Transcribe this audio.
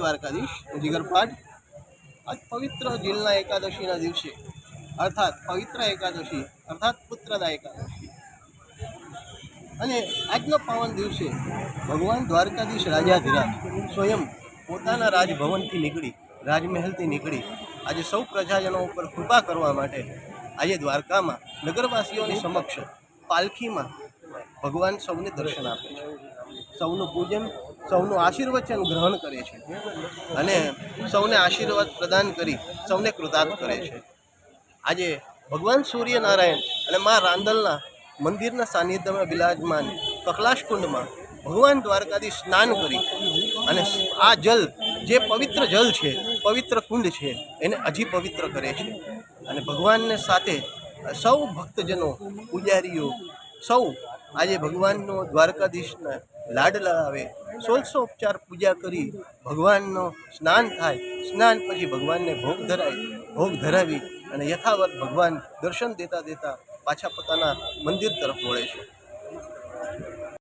દ્વારકાધીશ જીગરપાટ આજ પવિત્ર જીલના એકાદશીના દિવસે અર્થાત પવિત્ર એકાદશી અર્થાત પુત્રદા એકાદશી અને આજનો પાવન દિવસે ભગવાન દ્વારકાધીશ રાજાધિરાજ સ્વયં પોતાના રાજભવનથી નીકળી રાજમહેલથી નીકળી આજે સૌ પ્રજાજનો ઉપર કૃપા કરવા માટે આજે દ્વારકામાં નગરવાસીઓની સમક્ષ પાલખીમાં ભગવાન સૌને દર્શન આપે છે, સૌનું પૂજન સૌનું આશીર્વચન ગ્રહણ કરે છે અને સૌને આશીર્વાદ પ્રદાન કરી સૌને કૃતાર્થ કરે છે। આજે ભગવાન સૂર્યનારાયણ અને મા રાંદલના મંદિરના સાનિધ્યમાં બિરાજમાન કકલાશ કુંડમાં ભગવાન દ્વારકાધીશ સ્નાન કરી અને આ જલ જે પવિત્ર જલ છે, પવિત્ર કુંડ છે, એને હજી પવિત્ર કરે છે અને ભગવાનને સાથે સૌ ભક્તજનો પૂજારીઓ સૌ આજે ભગવાનનો દ્વારકાધીશના લાડ લગાવે, 16 પૂજા કરી ભગવાનનો સ્નાન થાય, સ્નાન પછી ભગવાનને ભોગ ધરાય, ભોગ ધરાવી અને યથાવત ભગવાન દર્શન દેતા દેતા પાછા પોતાના મંદિર તરફ વળે છે।